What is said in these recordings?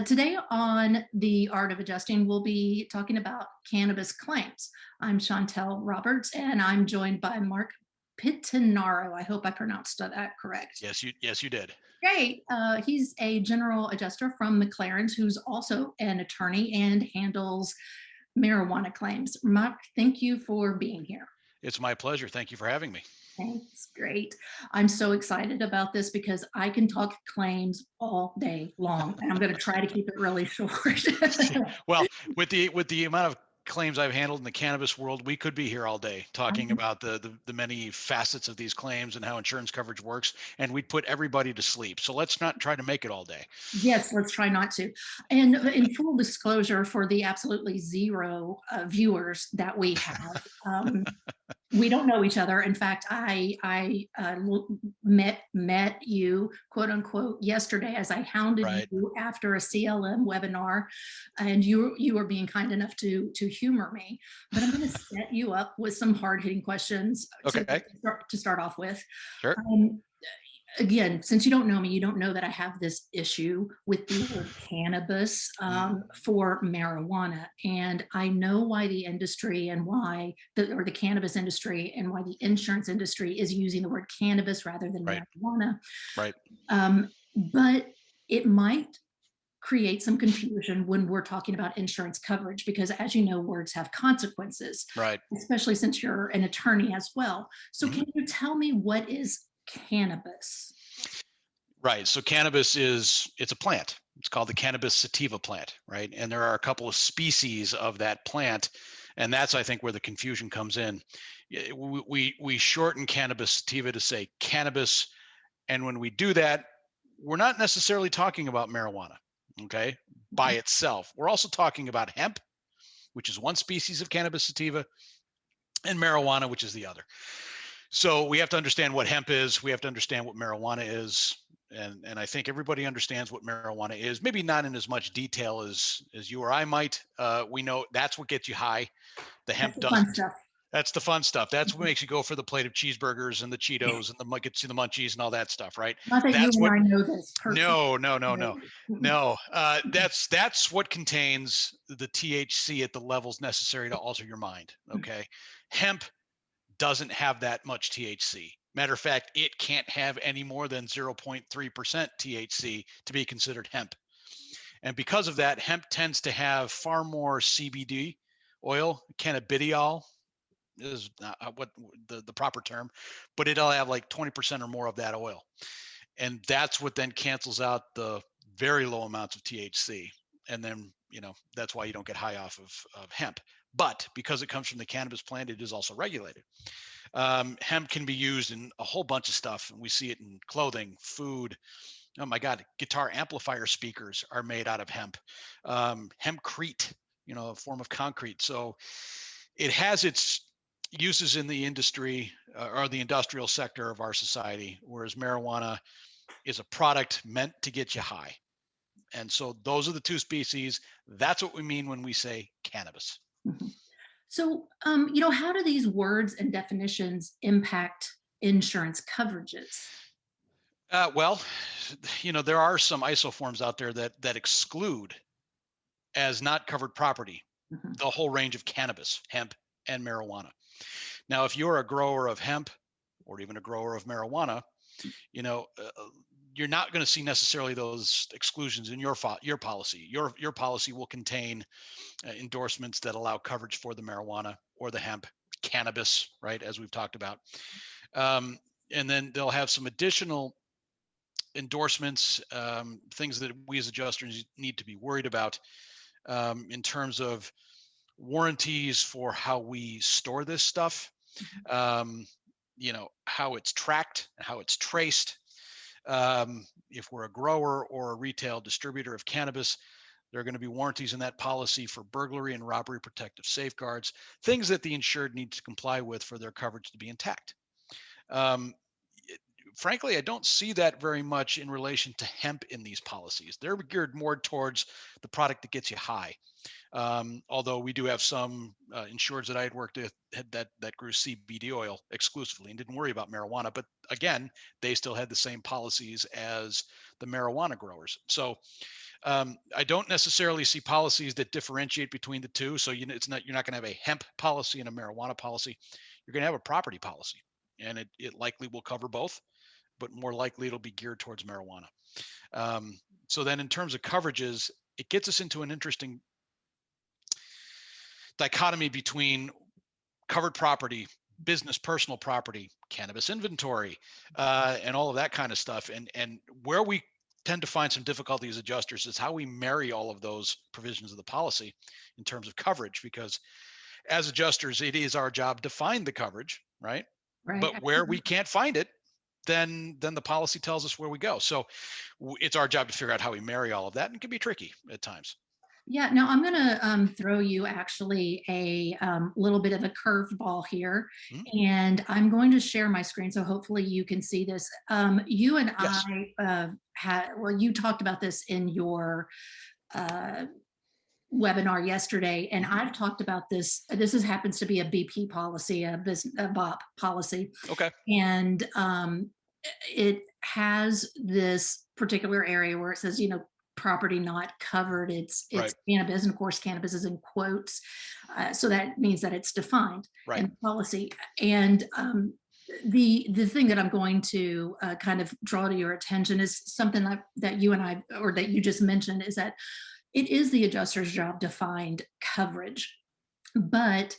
Today on The Art of Adjusting, we'll be talking about cannabis claims. I'm Chantal Roberts, and I'm joined by Marc Pittinaro. I hope I pronounced that correct. Yes, you did. Great. He's a general adjuster from McLarens, who's also an attorney and handles marijuana claims. Marc, thank you for being here. It's my pleasure. Thank you for having me. Thanks. Great. I'm so excited about this because I can talk claims all day long, and I'm going to try to keep it really short. Well, with the amount of claims I've handled in the cannabis world, we could be here all day talking about the many facets of these claims and how insurance coverage works, and we'd put everybody to sleep. So let's not try to make it all day. Yes, let's try not to. And in full disclosure for the absolutely zero viewers that we have, we don't know each other. In fact, I met you, quote unquote, yesterday as I hounded Right. you after a CLM webinar, and you were being kind enough to humor me. But I'm going to set you up with some hard hitting questions Okay. to start off with. Sure. Um, Again, since you don't know me, you don't know that I have this issue with the word cannabis for marijuana. And I know why the industry and why the cannabis industry and why the insurance industry is using the word cannabis rather than Right. marijuana. Right. But it might create some confusion when we're talking about insurance coverage, because as you know, words have consequences, Right. especially since you're an attorney as well. So Mhm. can you tell me what is cannabis? Right. So cannabis it's a plant. It's called the cannabis sativa plant, right? And there are a couple of species of that plant, and that's I think where the confusion comes in. We shorten cannabis sativa to say cannabis, and when we do that, we're not necessarily talking about marijuana, okay, by itself. We're also talking about hemp, which is one species of cannabis sativa, and marijuana, which is the other. So we have to understand what hemp is. We have to understand what marijuana is. And I think everybody understands what marijuana is, maybe not in as much detail as you or I might. We know that's what gets you high. The That's hemp the fun doesn't. stuff. That's the fun stuff. That's what makes you go for the plate of cheeseburgers and the Cheetos and gets you the munchies and all that stuff, right? Not that you That's and what. I know this personally. No, no, no, no, no. That's what contains the THC at the levels necessary to alter your mind. Okay, hemp doesn't have that much THC. Matter of fact, it can't have any more than 0.3% THC to be considered hemp. And because of that, hemp tends to have far more CBD oil, cannabidiol is not what the proper term, but it'll have like 20% or more of that oil. And that's what then cancels out the very low amounts of THC. And then, that's why you don't get high off of hemp. But because it comes from the cannabis plant, it is also regulated. Hemp can be used in a whole bunch of stuff, and we see it in clothing, food. Oh my God, guitar amplifier speakers are made out of hemp. Hempcrete, a form of concrete. So it has its uses in the industry or the industrial sector of our society, whereas marijuana is a product meant to get you high. And so those are the two species. That's what we mean when we say cannabis. Mhm. So, how do these words and definitions impact insurance coverages? Well, there are some isoforms out there that exclude as not covered property Mhm. the whole range of cannabis, hemp, and marijuana. Now, if you're a grower of hemp or even a grower of marijuana, you know, uh, uh, you're not going to see necessarily those exclusions in your policy. Your policy will contain endorsements that allow coverage for the marijuana or the hemp, cannabis, right, as we've talked about. Um, and then they'll have some additional endorsements, things that we as adjusters need to be worried about in terms of warranties for how we store this stuff, um, how it's tracked, how it's traced. If we're a grower or a retail distributor of cannabis, there are going to be warranties in that policy for burglary and robbery protective safeguards, things that the insured needs to comply with for their coverage to be intact. Um, Frankly, I don't see that very much in relation to hemp in these policies. They're geared more towards the product that gets you high. Although we do have some insureds that I had worked with that grew CBD oil exclusively and didn't worry about marijuana. But again, they still had the same policies as the marijuana growers. So I don't necessarily see policies that differentiate between the two. So you're not going to have a hemp policy and a marijuana policy. You're going to have a property policy, and it likely will cover both, but more likely it'll be geared towards marijuana. Um, so then, in terms of coverages, it gets us into an interesting dichotomy between covered property, business personal property, cannabis inventory, and all of that kind of stuff. And where we tend to find some difficulty as adjusters is how we marry all of those provisions of the policy in terms of coverage, because as adjusters, it is our job to find the coverage, right? Right. But where we can't find it, then the policy tells us where we go. So it's our job to figure out how we marry all of that, and it can be tricky at times. Yeah, now I'm going to throw you actually a little bit of a curveball here, Mhm. and I'm going to share my screen so hopefully you can see this. You and Yes. I had, well, you talked about this in your uh, webinar yesterday, and Mhm. I've talked about this. This happens to be a BP policy, a business a BOP policy, Okay. and it has this particular area where it says, property not covered. It's Right. cannabis, and of course, cannabis is in quotes, so that means that it's defined Right. in the policy. And the thing that I'm going to kind of draw to your attention is something that you and I, or that you just mentioned, is that it is the adjuster's job to find coverage, but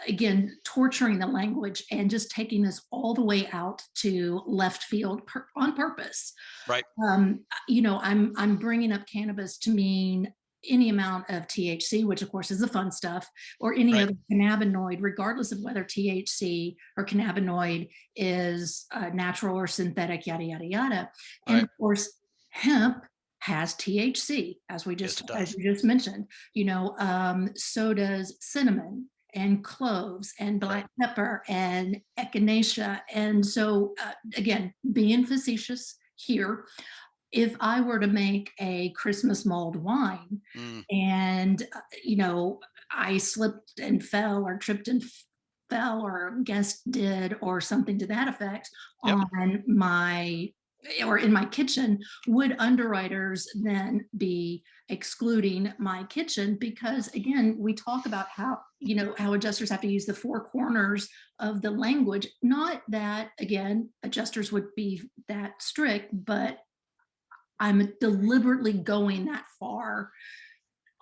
again, torturing the language and just taking this all the way out to left field on purpose. Right. I'm bringing up cannabis to mean any amount of THC, which of course is the fun stuff, or any Right. other cannabinoid, regardless of whether THC or cannabinoid is natural or synthetic, yada yada yada. And Right. of course, hemp has THC, Yes, it as does. you just mentioned. So does cinnamon and cloves and Right. black pepper and echinacea. And so, again, being facetious here, if I were to make a Christmas mulled wine Mm. and, I slipped and fell or tripped and fell, or a guest did, or something to that effect Yep. on my or in my kitchen, would underwriters then be excluding my kitchen? Because again, we talk about how adjusters have to use the four corners of the language. Not that, again, adjusters would be that strict, but I'm deliberately going that far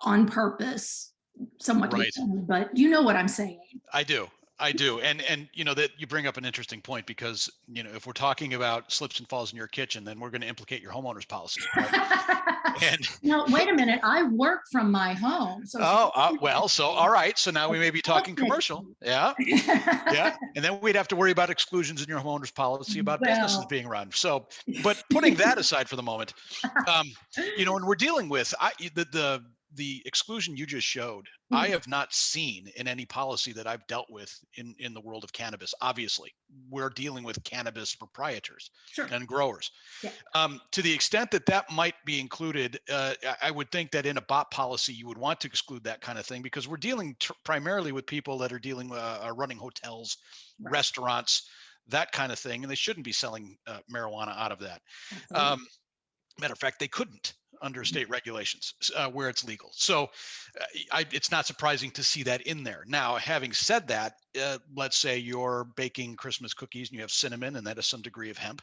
on purpose, somewhat to be Right. funny, but you know what I'm saying. I do. I do. And that you bring up an interesting point, because, if we're talking about slips and falls in your kitchen, then we're going to implicate your homeowner's policy, right? And No, wait a minute. I work from my home. So oh, well, so all right. So now we may be talking commercial. Yeah. Yeah. And then we'd have to worry about exclusions in your homeowner's policy about businesses well, being run. So, but putting that aside for the moment, um, when we're dealing with the exclusion you just showed, I have not seen in any policy that I've dealt with in the world of cannabis. Obviously, we're dealing with cannabis proprietors sure. and growers. Yeah. To the extent that that might be included, I would think that in a BOP policy, you would want to exclude that kind of thing, because we're dealing primarily with people that are running hotels, Right. restaurants, that kind of thing, and they shouldn't be selling marijuana out of that. Absolutely. Um, Matter of fact, they couldn't under state regulations where it's legal. So it's not surprising to see that in there. Now, having said that, let's say you're baking Christmas cookies and you have cinnamon and that is some degree of hemp.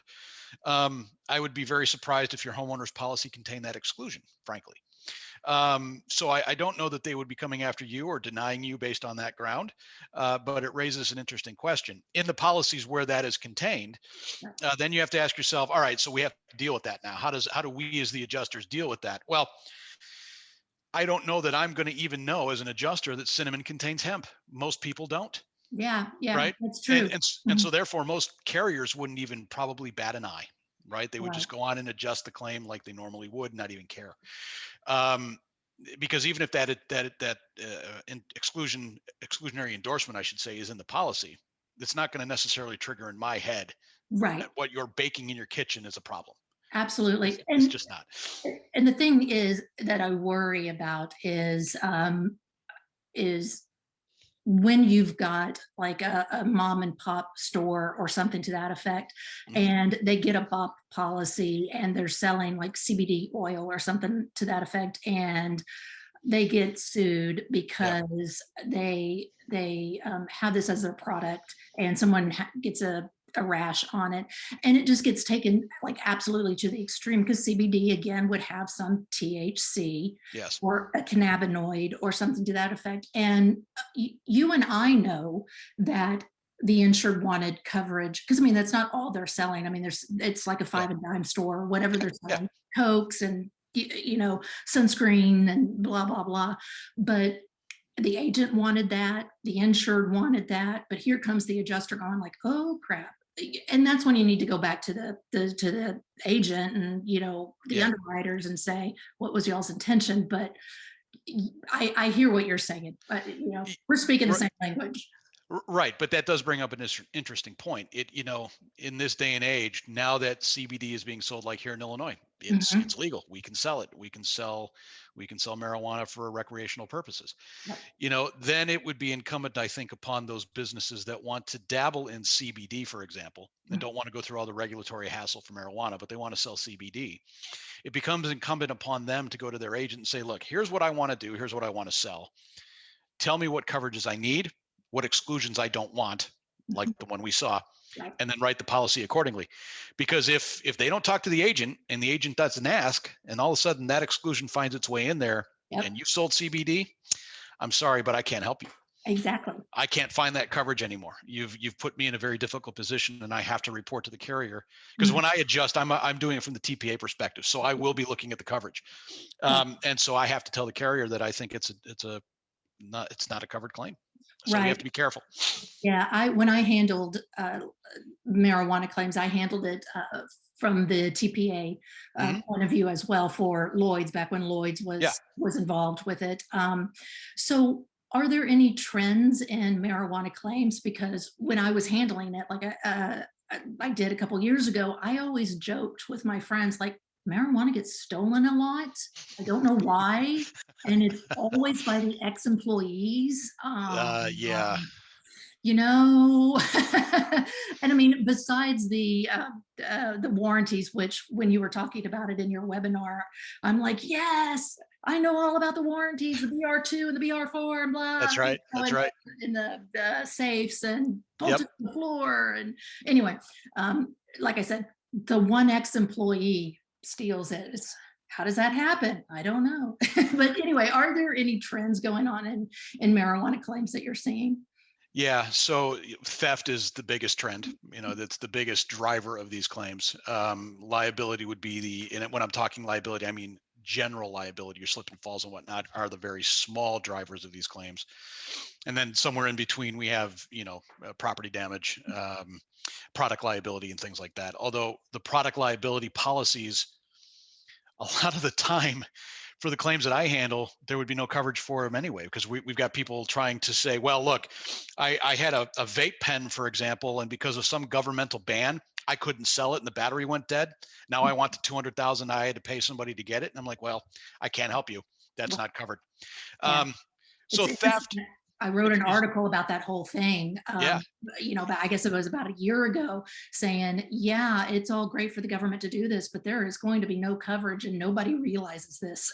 I would be very surprised if your homeowner's policy contained that exclusion, frankly. So I don't know that they would be coming after you or denying you based on that ground, but it raises an interesting question. In the policies where that is contained, Right. then you have to ask yourself, all right, so we have to deal with that now. How do we as the adjusters deal with that? Well, I don't know that I'm going to even know as an adjuster that cinnamon contains hemp. Most people don't, Yeah. Yeah. right? That's And true. and and Mhm. so therefore, most carriers wouldn't even probably bat an eye, right? They would Right. just go on and adjust the claim like they normally would, not even care. Um, because even if exclusionary endorsement, I should say, is in the policy, it's not going to necessarily trigger in my head Right. that what you're baking in your kitchen is a problem. Absolutely. It's just not. And the thing is that I worry about is when you've got like a mom and pop store or something to that effect, Mhm. and they get a BOP policy and they're selling like CBD oil or something to that effect, and they get sued Yep. because they have this as their product, and someone gets a rash on it, and it just gets taken like absolutely to the extreme, because CBD again would have some THC Yes. or a cannabinoid or something to that effect. And you and I know that the insured wanted coverage, because I mean that's not all they're selling. I mean there's it's like a Yeah. five and dime store, whatever they're Yeah. selling, cokes and sunscreen and blah blah blah. But the agent wanted that, the insured wanted that, but here comes the adjuster going like, oh crap. And that's when you need to go back to the agent and the Yeah. underwriters and say, what was y'all's intention? But I hear what you're saying, but Y- we're speaking the r- same language. Right, but that does bring up an interesting point. In this day and age, now that CBD is being sold, like here in Illinois, Mhm. it's legal. We can sell it. We can sell marijuana for recreational purposes. Yep. Then it would be incumbent, I think, upon those businesses that want to dabble in CBD, for example, and Mhm. don't want to go through all the regulatory hassle for marijuana, but they want to sell CBD. It becomes incumbent upon them to go to their agent and say, look, here's what I want to do. Here's what I want to sell. Tell me what coverages I need, what exclusions I don't want, like Mhm. the one we saw, Right. and then write the policy accordingly. Because if they don't talk to the agent and the agent doesn't ask, and all of a sudden that exclusion finds its way in there, Yep. and you sold CBD, I'm sorry, but I can't help you. Exactly. I can't find that coverage anymore. You've put me in a very difficult position, and I have to report to the carrier because Mhm. when I adjust, I'm doing it from the TPA perspective, so I will be looking at the coverage, and so I have to tell the carrier that I think it's not a covered claim. So we have Right. to be careful. Yeah, when I handled marijuana claims, I handled it from the TPA Hmm. point of view as well for Lloyd's, back when Lloyd's Yeah. was involved with it. So, are there any trends in marijuana claims? Because when I was handling it, like I did a couple years ago, I always joked with my friends like marijuana gets stolen a lot. I don't know why, and it's always by the ex-employees. Yeah. You know and I mean, besides the warranties, which when you were talking about it in your webinar, I'm like, yes, I know all about the warranties, the BR2 and the BR4 and blah, That's right. That's and right. in the safes and Yep. bolted to the floor. And anyway, like I said, the one ex-employee steals it. How does that happen? I don't know. But anyway, are there any trends going on in marijuana claims that you're seeing? Yeah. So theft is the biggest trend. That's the biggest driver of these claims. Liability would be and when I'm talking liability, I mean general liability, your slip and falls and whatnot are the very small drivers of these claims. And then somewhere in between, we have, property damage, product liability, and things like that. Although the product liability policies, a lot of the time, for the claims that I handle, there would be no coverage for them anyway, because we've got people trying to say, well, look, I had a vape pen, for example, and because of some governmental ban, I couldn't sell it and the battery went dead. Now I want the 200,000. I had to pay somebody to get it. And I'm like, well, I can't help you. That's not covered. Yeah. Um, It's so interesting. theft I wrote an is, article about that whole thing, yeah, but I guess it was about a year ago, saying, yeah, it's all great for the government to do this, but there is going to be no coverage and nobody realizes this.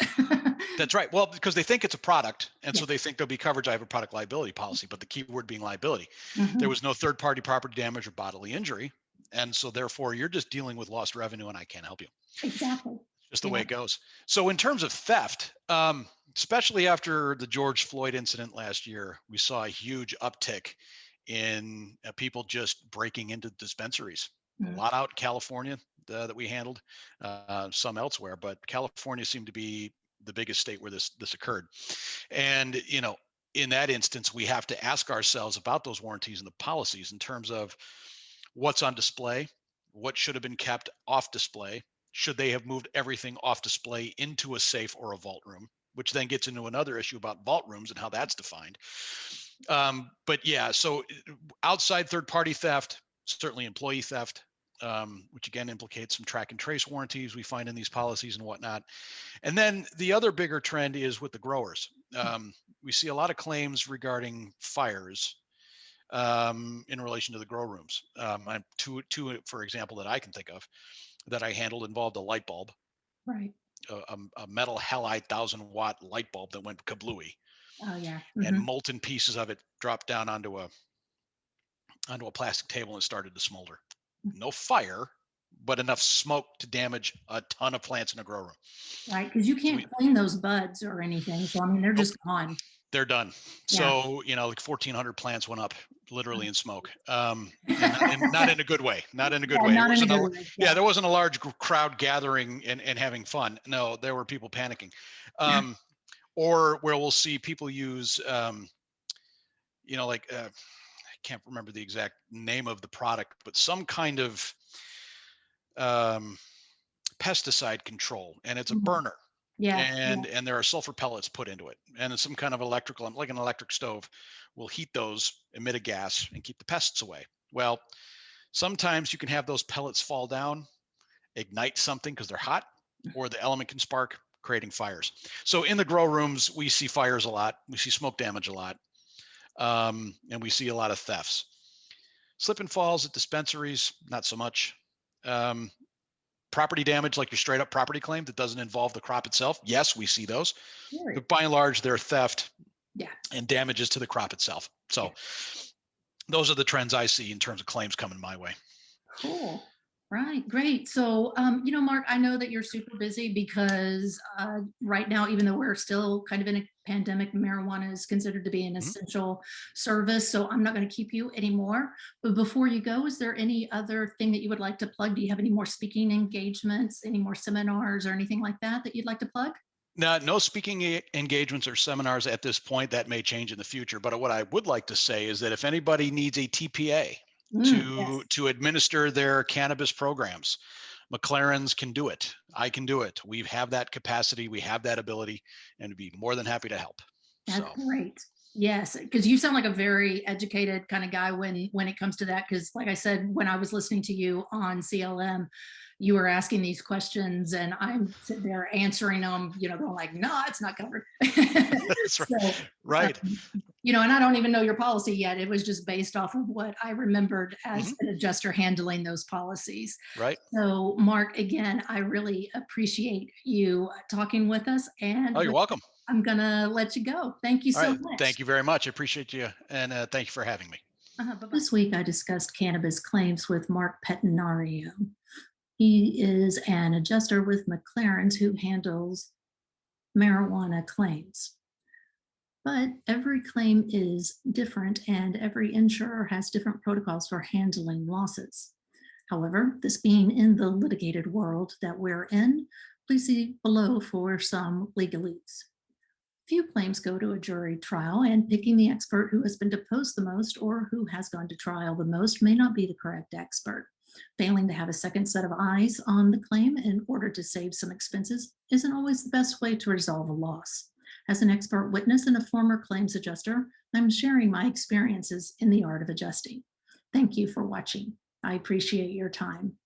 that's right. Well, because they think it's a product. And Yeah. so they think there'll be coverage. I have a product liability policy, but the key word being liability. There Mhm. was no third party property damage or bodily injury. And so therefore you're just dealing with lost revenue and I can't help you. Exactly. Just the way Yeah. it goes. So in terms of theft, especially after the George Floyd incident last year, we saw a huge uptick in people just breaking into dispensaries. A Mm. lot out in California that we handled, some elsewhere, but California seemed to be the biggest state where this occurred. And in that instance, we have to ask ourselves about those warranties and the policies in terms of what's on display, what should have been kept off display. Should they have moved everything off display into a safe or a vault room? Which then gets into another issue about vault rooms and how that's defined. But yeah, so outside third party theft, certainly employee theft, which again implicates some track and trace warranties we find in these policies and whatnot. And then the other bigger trend is with the growers. We see a lot of claims regarding fires in relation to the grow rooms. Two, for example, that I can think of that I handled involved a light bulb, Right. a metal halide 1,000-watt light bulb that went kablooey, Oh, yeah. and Hmm. molten pieces of it dropped down onto a plastic table and started to smolder. No fire, but enough smoke to damage a ton of plants in a grow room. Right. Because you So can't clean those buds or anything. So, I mean, they're nope, just gone. they're done. Yeah. So, like 1,400 plants went up literally in smoke, and not in a good way. Not in a good Yeah, way. It not in a wasn't good a way. yeah. Yeah. There wasn't a large crowd gathering and having fun. No, there were people panicking, um, or where we'll see people use, like I can't remember the exact name of the product, but some kind of um, pesticide control, and it's a Mhm. burner, Yeah. Yeah. and there are sulfur pellets put into it, and it's some kind of electrical, like an electric stove will heat those, emit a gas, and keep the pests away. Well, sometimes you can have those pellets fall down, ignite something because they're hot, or the element can spark, creating fires. So in the grow rooms we see fires a lot, we see smoke damage a lot, and we see a lot of thefts. Slip and falls at dispensaries, not so much. um, Property damage, like your straight up property claim that doesn't involve the crop itself, yes, we see those, Right. but by and large they're theft Yeah. and damages to the crop itself. Yeah. So those are the trends I see in terms of claims coming my way. Cool. Right. Great. So, Mark, I know that you're super busy because right now, even though we're still kind of in a pandemic, marijuana is considered to be an Mhm. essential service. So I'm not going to keep you anymore. But before you go, is there any other thing that you would like to plug? Do you have any more speaking engagements, any more seminars or anything like that you'd like to plug? No speaking engagements or seminars at this point. That may change in the future. But what I would like to say is that if anybody needs a TPA to Yes. administer their cannabis programs, McLarens can do it. I can do it. We have that capacity. We have that ability, and be more than happy to help. That's So, great. Yes, because you sound like a very educated kind of guy when it comes to that. Because, like I said, when I was listening to you on CLM, you were asking these questions, and I'm sitting there answering them. Going like, "No, it's not covered." that's right. So, Right. and I don't even know your policy yet. It was just based off of what I remembered as Hmm. an adjuster handling those policies. Right. So, Mark, again, I really appreciate you talking with us, Oh, and you're welcome. I'm gonna let you go. Thank you All so right. much. Thank you very much. I appreciate you. And thank you for having me. Bye-bye. This week, I discussed cannabis claims with Marc Pittinaro. He is an adjuster with McLarens who handles marijuana claims. But every claim is different, and every insurer has different protocols for handling losses. However, this being in the litigated world that we're in, please see below for some legalese. Few claims go to a jury trial, and picking the expert who has been deposed the most or who has gone to trial the most may not be the correct expert. Failing to have a second set of eyes on the claim in order to save some expenses isn't always the best way to resolve a loss. As an expert witness and a former claims adjuster, I'm sharing my experiences in the art of adjusting. Thank you for watching. I appreciate your time.